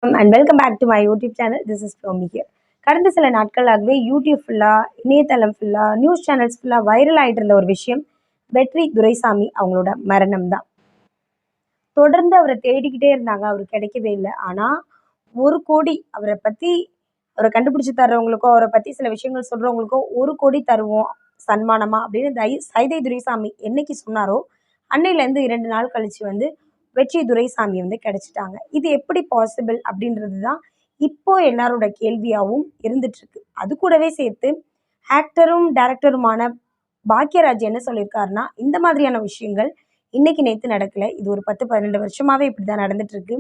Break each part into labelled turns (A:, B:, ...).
A: And welcome back to my YouTube channel. This is from here. கடந்த சில நாட்களாகவே YouTube ஃபுல்லாக, இணையதளம் ஃபுல்லாக, நியூஸ் சேனல்ஸ் ஃபுல்லாக வைரல் ஆகிட்டு இருந்த ஒரு விஷயம் வெற்றி துரைசாமி அவங்களோட மரணம் தான். தொடர்ந்து அவரை தேடிக்கிட்டே இருந்தாங்க, அவர் கிடைக்கவே இல்லை. ஆனால் 1 கோடி அவரை கண்டுபிடிச்சி தர்றவங்களுக்கோ, அவரை பற்றி சில விஷயங்கள் சொல்கிறவங்களுக்கோ 1 கோடி தருவோம் சன்மானமா அப்படின்னு சைதை துரைசாமி என்னைக்கு சொன்னாரோ அன்னையிலேருந்து 2 நாள் கழிச்சு வெற்றி துரைசாமி கிடைச்சிட்டாங்க. இது எப்படி பாசிபிள் அப்படின்றது தான் இப்போ எல்லாரோட கேள்வியாகவும் இருந்துட்டு இருக்கு. அது கூடவே சேர்த்து ஆக்டரும் டைரக்டருமான பாக்யராஜ் என்ன சொல்லியிருக்காருன்னா, இந்த மாதிரியான விஷயங்கள் இன்னைக்கு நேற்று நடக்கல. இது ஒரு 10-12 வருஷமாவே இப்படிதான் நடந்துட்டு இருக்கு.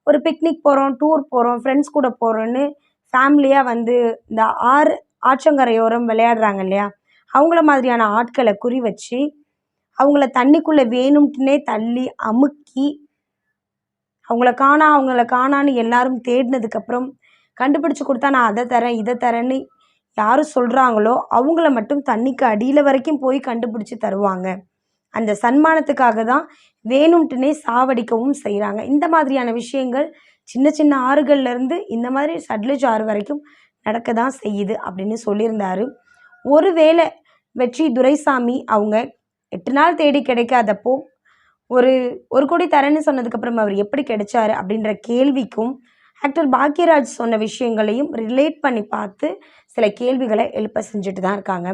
A: ஒரு பிக்னிக் போகிறோம், டூர் போகிறோம், ஃப்ரெண்ட்ஸ் கூட போகிறோன்னு ஃபேமிலியாக இந்த ஆற்றங்கரையோரம் விளையாடுறாங்க இல்லையா, அவங்கள மாதிரியான ஆட்களை குறி வச்சு அவங்கள தண்ணிக்குள்ளே வேணும்னே தள்ளி அமுக்கி அவங்கள காணான்னு எல்லாரும் தேடினதுக்கப்புறம் கண்டுபிடிச்சி கொடுத்தா நான் அதை தரேன் இதை தரேன்னு யார் சொல்கிறாங்களோ அவங்கள மட்டும் தண்ணிக்கு அடியில் வரைக்கும் போய் கண்டுபிடிச்சி தருவாங்க. அந்த சன்மானத்துக்காக தான் வேணும்ட்டுனே சாவடிக்கவும் செய்கிறாங்க. இந்த மாதிரியான விஷயங்கள் சின்ன சின்ன ஆறுகள்லேருந்து இந்த மாதிரி சட்லஜ் ஆறு வரைக்கும் நடக்க தான் செய்யுது அப்படின்னு சொல்லியிருந்தாரு. ஒருவேளை வெற்றி துரைசாமி அவங்க 8 நாள் தேடி கிடைக்காதப்போ ஒரு 1 கோடி தரேன்னு சொன்னதுக்கப்புறம் அவர் எப்படி கிடைச்சாரு அப்படின்ற கேள்விக்கும் ஆக்டர் பாக்யராஜ் சொன்ன விஷயங்களையும் ரிலேட் பண்ணி பார்த்து சில கேள்விகளை எழுப்ப செஞ்சுட்டு தான் இருக்காங்க.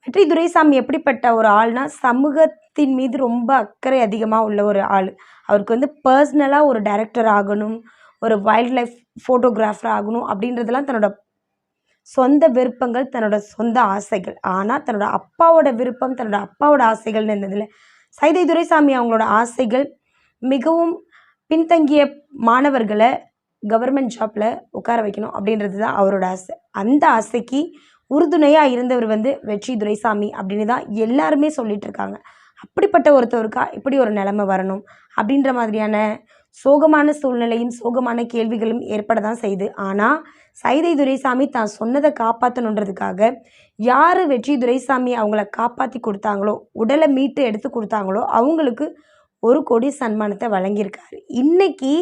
A: வெற்றி துரைசாமி எப்படிப்பட்ட ஒரு ஆள்னா, சமூகத்தின் மீது ரொம்ப அக்கறை அதிகமாக உள்ள ஒரு ஆள். அவருக்கு பர்சனலாக ஒரு டைரக்டர் ஆகணும், ஒரு வைல்ட் லைஃப் ஃபோட்டோகிராஃபர் ஆகணும் அப்படின்றதெல்லாம் தன்னோட சொந்த விருப்பங்கள், தன்னோட சொந்த ஆசைகள். ஆனால் தன்னோட அப்பாவோட விருப்பம், தன்னோட அப்பாவோட ஆசைகள்னு இருந்ததில்ல. சைதை துரைசாமி அவங்களோட ஆசைகள் மிகவும் பின்தங்கிய மாணவர்களை கவர்மெண்ட் ஜாப்பில் உட்கார வைக்கணும் அப்படின்றது தான் அவரோட ஆசை. அந்த ஆசைக்கு உறுதுணையாக இருந்தவர் வெற்றி துரைசாமி அப்படின்னு தான் எல்லாருமே சொல்லிட்டு இருக்காங்க. அப்படிப்பட்ட ஒருத்தவருக்கா இப்படி ஒரு நிலைமை வரணும் அப்படின்ற மாதிரியான சோகமான சூழ்நிலையும் சோகமான கேள்விகளும் ஏற்பட தான் செய்யுது. ஆனால் சைதை துரைசாமி தான் சொன்னதை காப்பாற்றணுன்றதுக்காக யார் வெற்றி துரைசாமி அவங்கள காப்பாற்றி கொடுத்தாங்களோ, உடலை மீட்டு எடுத்து கொடுத்தாங்களோ அவங்களுக்கு 1 கோடி சன்மானத்தை வழங்கியிருக்காரு. இன்னைக்கு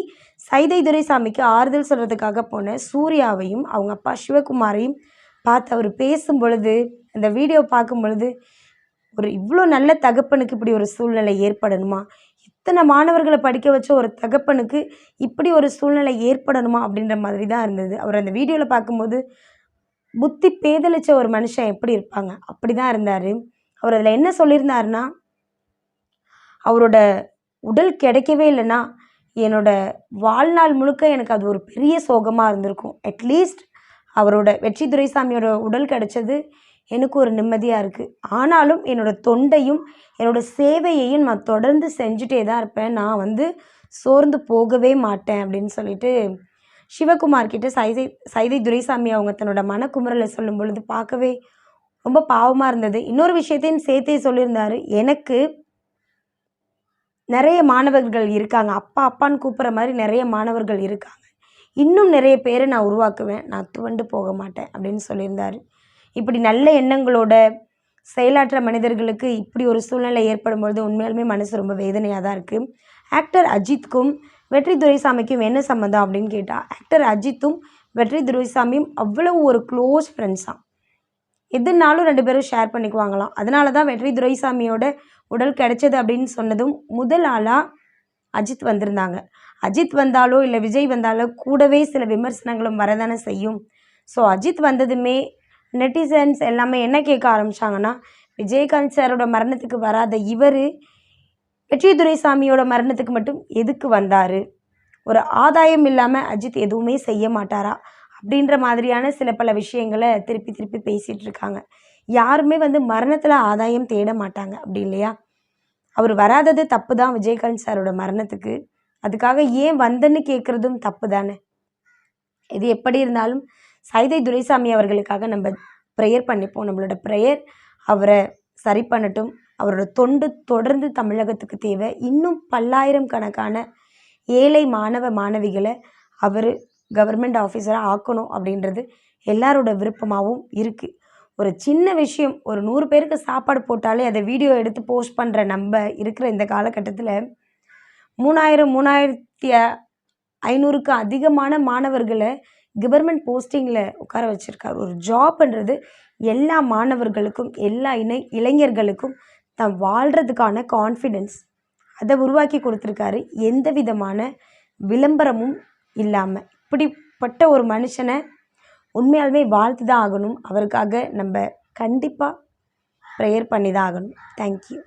A: சைதை துரைசாமிக்கு ஆறுதல் சொல்கிறதுக்காக போன சூர்யாவையும் அவங்க அப்பா சிவகுமாரையும் பார்த்து அவர் பேசும் பொழுது, அந்த வீடியோ பார்க்கும் பொழுது, ஒரு இவ்வளோ நல்ல தகப்பனுக்கு இப்படி ஒரு சூழ்நிலை ஏற்படணுமா, இத்தனை மாணவர்களை படிக்க வச்ச ஒரு தகப்பனுக்கு இப்படி ஒரு சூழ்நிலை ஏற்படணுமா அப்படின்ற மாதிரி தான் இருந்தது. அவர் அந்த வீடியோவில் பார்க்கும்போது புத்தி பேதலிச்ச ஒரு மனுஷன் எப்படி இருப்பாங்க அப்படி தான் இருந்தார். அவர் அதில் என்ன சொல்லியிருந்தாருன்னா, அவரோட உடல் கிடைக்கவே இல்லைன்னா என்னோட வாழ்நாள் முழுக்க எனக்கு அது ஒரு பெரிய சோகமாக இருந்திருக்கும். அட்லீஸ்ட் அவரோட வெற்றி துரைசாமியோட உடல் கிடைச்சது எனக்கு ஒரு நிம்மதியாக இருக்குது. ஆனாலும் என்னோடய தொண்டையும் என்னோடய சேவையையும் நான் தொடர்ந்து செஞ்சுட்டே தான் இருப்பேன். நான் சோர்ந்து போகவே மாட்டேன் அப்படின்னு சொல்லிட்டு சிவகுமார் கிட்ட சைதை துரைசாமி அவங்க தன்னோட மனக்குமுறலை சொல்லும் பொழுது பார்க்கவே ரொம்ப பாவமாக இருந்தது. இன்னொரு விஷயத்தையும் சேர்த்தே சொல்லியிருந்தாரு, எனக்கு நிறைய மாணவர்கள் இருக்காங்க, அப்பா அப்பான்னு கூப்பிட்ற மாதிரி நிறைய மாணவர்கள் இருக்காங்க, இன்னும் நிறைய பேரை நான் உருவாக்குவேன், நான் துவண்டு போக மாட்டேன் அப்படின்னு சொல்லியிருந்தார். இப்படி நல்ல எண்ணங்களோட செயலாற்ற மனிதர்களுக்கு இப்படி ஒரு சூழ்நிலை ஏற்படும் பொழுது உண்மையாலுமே மனசு ரொம்ப வேதனையாக தான் இருக்குது. ஆக்டர் அஜித்துக்கும் வெற்றி துரைசாமிக்கும் என்ன சம்மந்தம் அப்படின்னு கேட்டால், ஆக்டர் அஜித்தும் வெற்றி துரைசாமியும் அவ்வளோ ஒரு க்ளோஸ் ஃப்ரெண்ட்ஸாக, எதுனாலும் 2 பேரும் ஷேர் பண்ணிக்குவாங்களாம். அதனால தான் வெற்றி துரைசாமியோட உடல் கிடைச்சது அப்படின்னு சொன்னதும் முதல் ஆளாக அஜித் வந்திருந்தாங்க. அஜித் வந்தாலோ இல்லை விஜய் வந்தாலோ கூடவே சில விமர்சனங்களும் வரதானே செய்யும். ஸோ அஜித் வந்ததுமே நெட்டிசன்ஸ் எல்லாமே என்ன கேட்க ஆரம்பித்தாங்கன்னா, விஜயகாந்த் சாரோட மரணத்துக்கு வராத இவர் வெற்றி துரைசாமியோட மரணத்துக்கு மட்டும் எதுக்கு வந்தார், ஒரு ஆதாயம் இல்லாமல் அஜித் எதுவுமே செய்ய மாட்டாரா அப்படின்ற மாதிரியான சில பல விஷயங்களை திருப்பி திருப்பி பேசிகிட்டு இருக்காங்க. யாருமே மரணத்தில் ஆதாயம் தேட மாட்டாங்க அப்படி இல்லையா. அவர் வராதது தப்பு தான் விஜயகாந்த் சாரோட மரணத்துக்கு, அதுக்காக ஏன் வந்தன்னு கேட்குறதும் தப்பு தானே. இது எப்படி இருந்தாலும் சைதை துரைசாமி அவர்களுக்காக நம்ம ப்ரேயர் பண்ணிப்போம். நம்மளோட ப்ரேயர் அவரை சரி பண்ணட்டும். அவரோட தொண்டு தொடர்ந்து தமிழகத்துக்கு தேவை. இன்னும் பல்லாயிரக்கணக்கான ஏழை மாணவ மாணவிகளை அவர் கவர்மெண்ட் ஆஃபீஸராக ஆக்கணும் அப்படின்றது எல்லாரோட விருப்பமாகவும் இருக்குது. ஒரு சின்ன விஷயம், ஒரு 100 பேருக்கு சாப்பாடு போட்டாலே அதை வீடியோ எடுத்து போஸ்ட் பண்ணுற நம்ம இருக்கிற இந்த காலகட்டத்தில் 3000 500க்கு அதிகமான மாணவர்களை கவர்மெண்ட் போஸ்டிங்கில் உட்கார வச்சுருக்கார். ஒரு ஜாப்ன்றது எல்லா மாணவர்களுக்கும் எல்லா இளைஞர்களுக்கும் தான் வாழ்கிறதுக்கான கான்ஃபிடென்ஸ் அதை உருவாக்கி கொடுத்துருக்காரு. எந்த விதமான விளம்பரமும் இல்லாமல். இப்படிப்பட்ட ஒரு மனுஷனை உண்மையாலுமே வாழ்த்து தான் ஆகணும். அவருக்காக நம்ம கண்டிப்பாக ப்ரேயர் பண்ணி தான் ஆகணும். தேங்க்யூ.